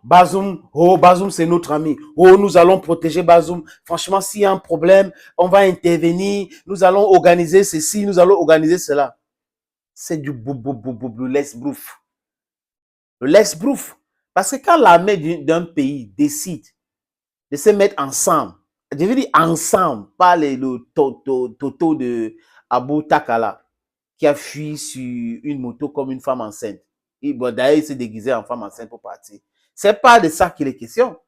Bazoum, c'est notre ami. Oh, nous allons protéger Bazoum. Franchement, s'il y a un problème, on va intervenir. Nous allons organiser ceci, nous allons organiser cela. C'est du le l'esbrouf. Le l'esbrouf. Parce que quand l'armée d'un pays décide de se mettre ensemble, je veux dire ensemble, pas le Toto de Abou Takala, qui a fui sur une moto comme une femme enceinte. Bon, d'ailleurs, il s'est déguisé en femme enceinte pour partir. C'est pas de ça qu'il est question.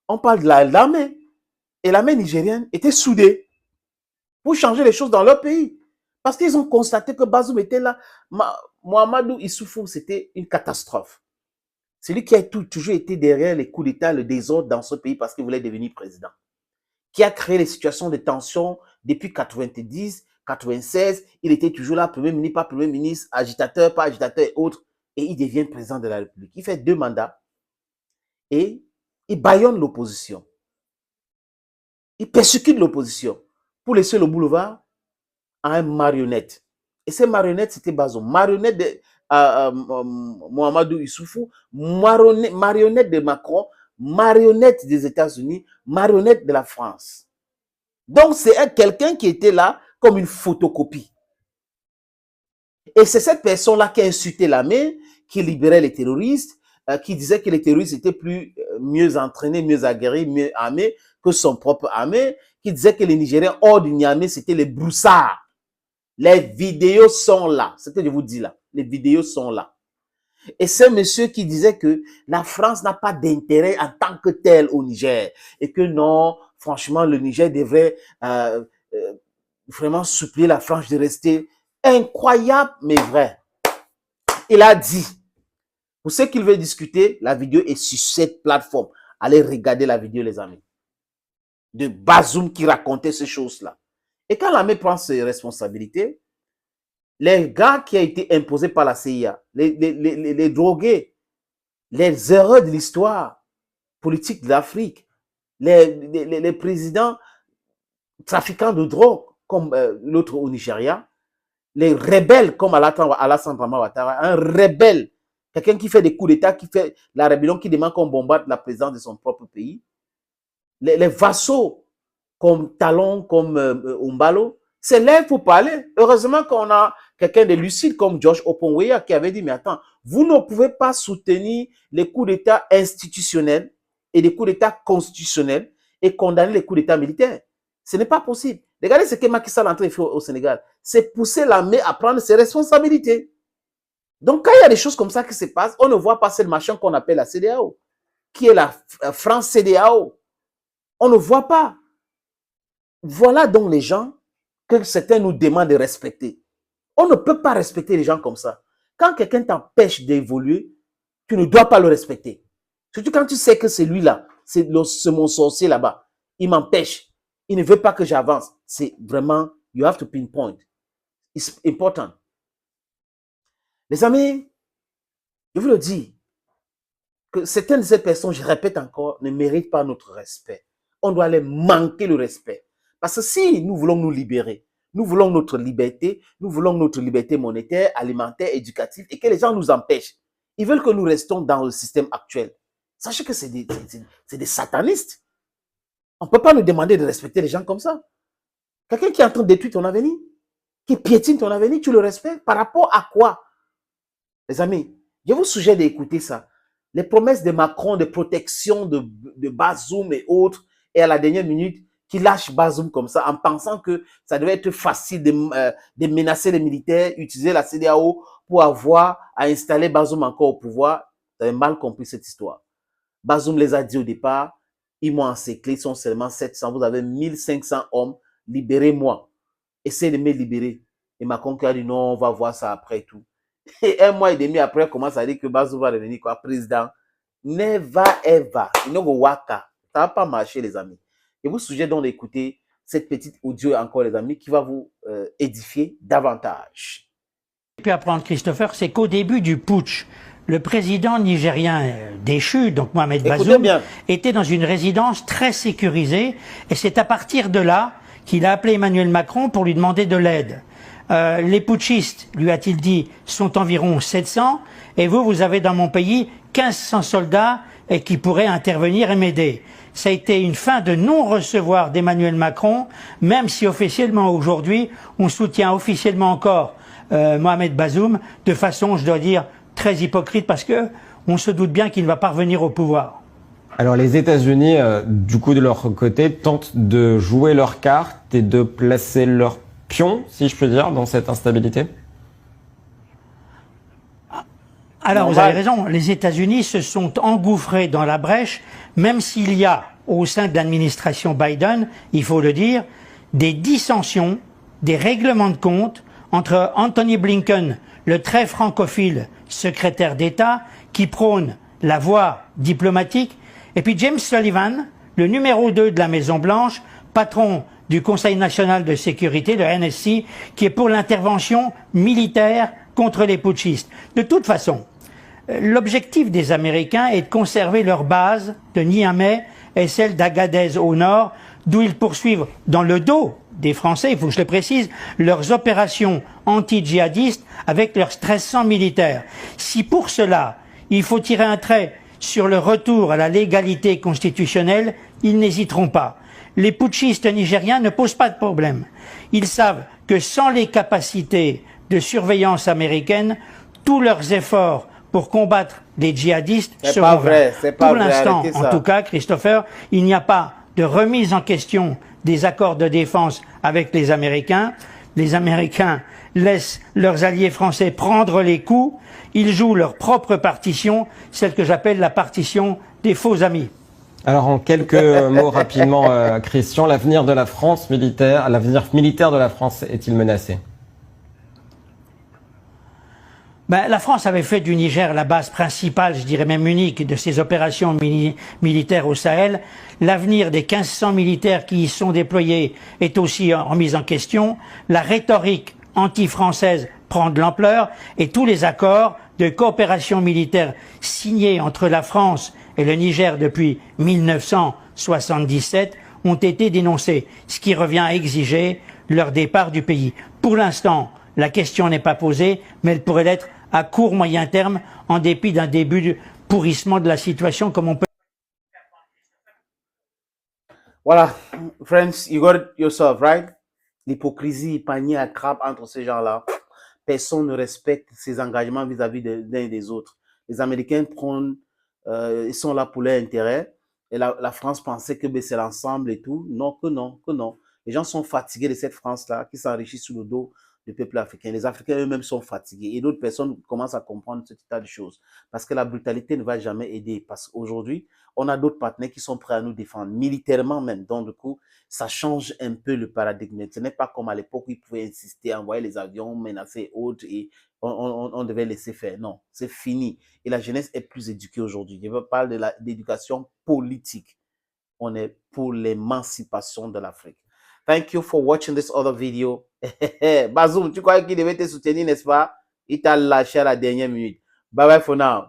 On parle de l'armée. Et l'armée nigérienne était soudée pour changer les choses dans leur pays. Parce qu'ils ont constaté que Bazoum était là. Mohamedou Issoufou, c'était une catastrophe. C'est lui qui a toujours été derrière les coups d'État, le désordre dans ce pays parce qu'il voulait devenir président. Qui a créé les situations de tension depuis 90, 96. Il était toujours là, premier ministre, pas premier ministre, agitateur, pas agitateur et autres. Et il devient président de la République. Il fait 2 mandats et il bâillonne l'opposition. Il persécute l'opposition pour laisser le boulevard à un marionnette. Et ces marionnettes, c'était Bazoum. Marionnette de Mohamedou Issoufou, marionnette de Macron, marionnette des États-Unis, marionnette de la France. Donc, c'est quelqu'un qui était là comme une photocopie. Et c'est cette personne-là qui a insulté l'armée, qui libérait les terroristes, qui disait que les terroristes étaient mieux entraînés, mieux aguerris, mieux armés que son propre armée, qui disait que les Nigériens hors du Niamey, c'était les broussards. Les vidéos sont là. Ce que je vous dis là. Les vidéos sont là. Et c'est monsieur qui disait que la France n'a pas d'intérêt en tant que tel au Niger. Et que non, franchement, le Niger devrait vraiment supplier la France de rester. Incroyable, mais vrai. Il a dit, pour ceux qui veulent discuter, la vidéo est sur cette plateforme. Allez regarder la vidéo, les amis. De Bazoum qui racontait ces choses-là. Et quand l'armée prend ses responsabilités, les gars qui ont été imposés par la CIA, les drogués, les erreurs de l'histoire politique de l'Afrique, les présidents trafiquants de drogue, comme l'autre au Nigeria, les rebelles comme Alassane Dramane Ouattara, un rebelle, quelqu'un qui fait des coups d'État, qui fait la rébellion, qui demande qu'on bombarde la présidence de son propre pays, les vassaux comme Talon, comme Umbalo, c'est là pour parler. Heureusement qu'on a quelqu'un de lucide comme George Oponweya qui avait dit, mais attends, vous ne pouvez pas soutenir les coups d'État institutionnels et les coups d'État constitutionnels et condamner les coups d'État militaires. Ce n'est pas possible. Regardez ce que Macky Sall est en train de faire au Sénégal. C'est pousser l'armée à prendre ses responsabilités. Donc, quand il y a des choses comme ça qui se passent, on ne voit pas ce machin qu'on appelle la CEDEAO, qui est la France CEDEAO. On ne voit pas. Voilà donc les gens que certains nous demandent de respecter. On ne peut pas respecter les gens comme ça. Quand quelqu'un t'empêche d'évoluer, tu ne dois pas le respecter. Surtout quand tu sais que c'est lui-là, c'est mon sorcier là-bas. Il m'empêche. Il ne veut pas que j'avance. C'est vraiment, you have to pinpoint. It's important. Les amis, je vous le dis, que certaines de ces personnes, je répète encore, ne méritent pas notre respect. On doit les manquer le respect. Parce que si nous voulons nous libérer, nous voulons notre liberté monétaire, alimentaire, éducative, et que les gens nous empêchent, ils veulent que nous restions dans le système actuel. Sachez que c'est des satanistes. On ne peut pas nous demander de respecter les gens comme ça. Quelqu'un qui est en train de détruire ton avenir, qui piétine ton avenir, tu le respectes par rapport à quoi? Les amis, je vous suggère d'écouter ça. Les promesses de Macron de protection de Bazoum et autres, et à la dernière minute, qui lâche Bazoum comme ça, en pensant que ça devait être facile de menacer les militaires, utiliser la CEDEAO pour avoir à installer Bazoum encore au pouvoir. Vous avez mal compris cette histoire. Bazoum les a dit au départ, ils m'ont encerclé, ils sont seulement 700, vous avez 1500 hommes, libérez-moi. Essayez de me libérer. Et Macron qui a dit non, on va voir ça après et tout. Et 1 mois et demi après, il commence à dire que Bazoum va devenir quoi? Président. Never ever. Ça ne va pas marcher, les amis. Je vous suggère donc d'écouter cette petite audio encore, les amis, qui va vous édifier davantage. Ce que j'ai pu apprendre, Christopher, c'est qu'au début du putsch, le président nigérien déchu, donc Mohamed Bazoum, était dans une résidence très sécurisée. Et c'est à partir de là qu'il a appelé Emmanuel Macron pour lui demander de l'aide. Les putschistes, lui a-t-il dit, sont environ 700. Et vous avez dans mon pays 1500 soldats et qui pourrait intervenir et m'aider. Ça a été une fin de non-recevoir d'Emmanuel Macron, même si officiellement aujourd'hui, on soutient officiellement encore Mohamed Bazoum, de façon, je dois dire, très hypocrite, parce que on se doute bien qu'il ne va pas revenir au pouvoir. Alors les États-Unis, du coup de leur côté, tentent de jouer leur carte et de placer leur pion, si je peux dire, dans cette instabilité. Alors vous avez raison, les États-Unis se sont engouffrés dans la brèche, même s'il y a au sein de l'administration Biden, il faut le dire, des dissensions, des règlements de compte entre Anthony Blinken, le très francophile secrétaire d'État, qui prône la voie diplomatique, et puis James Sullivan, le numéro 2 de la Maison-Blanche, patron du Conseil national de sécurité, le NSC, qui est pour l'intervention militaire contre les putschistes. De toute façon, l'objectif des Américains est de conserver leur base de Niamey et celle d'Agadez au nord, d'où ils poursuivent dans le dos des Français, il faut que je le précise, leurs opérations anti-djihadistes avec leurs 1300 militaires. Si pour cela, il faut tirer un trait sur le retour à la légalité constitutionnelle, ils n'hésiteront pas. Les putschistes nigériens ne posent pas de problème. Ils savent que sans les capacités de surveillance américaine, tous leurs efforts pour combattre les djihadistes seront vains. Pour l'instant, en tout cas, Christopher, il n'y a pas de remise en question des accords de défense avec les Américains. Les Américains laissent leurs alliés français prendre les coups. Ils jouent leur propre partition, celle que j'appelle la partition des faux amis. Alors en quelques mots rapidement, Christian, l'avenir de la France militaire, l'avenir militaire de la France est-il menacé? La France avait fait du Niger la base principale, je dirais même unique, de ses opérations militaires au Sahel. L'avenir des 1500 militaires qui y sont déployés est aussi remis en question. La rhétorique anti-française prend de l'ampleur et tous les accords de coopération militaire signés entre la France et le Niger depuis 1977 ont été dénoncés, ce qui revient à exiger leur départ du pays. Pour l'instant, la question n'est pas posée, mais elle pourrait l'être à court moyen terme, en dépit d'un début de pourrissement de la situation, comme on peut. Voilà, friends, you got it yourself, right? L'hypocrisie, panier à crabe entre ces gens-là. Personne ne respecte ses engagements vis-à-vis d'un et des autres. Les Américains prennent, ils sont là pour leur intérêt. Et la France pensait que c'est l'ensemble et tout. Non, que non, que non. Les gens sont fatigués de cette France-là qui s'enrichit sous le dos du peuple africain. Les Africains eux-mêmes sont fatigués et d'autres personnes commencent à comprendre ce tas de choses parce que la brutalité ne va jamais aider. Parce qu'aujourd'hui, on a d'autres partenaires qui sont prêts à nous défendre, militairement même. Donc, du coup, ça change un peu le paradigme. Ce n'est pas comme à l'époque où ils pouvaient insister, envoyer les avions, menacer autres et on devait laisser faire. Non, c'est fini. Et la jeunesse est plus éduquée aujourd'hui. Je veux parler de l'éducation politique. On est pour l'émancipation de l'Afrique. Thank you for watching this other video. Bazoum, tu croyais qu'il devait te soutenir, n'est-ce pas? Il t'a lâché à la dernière minute. Bye bye for now.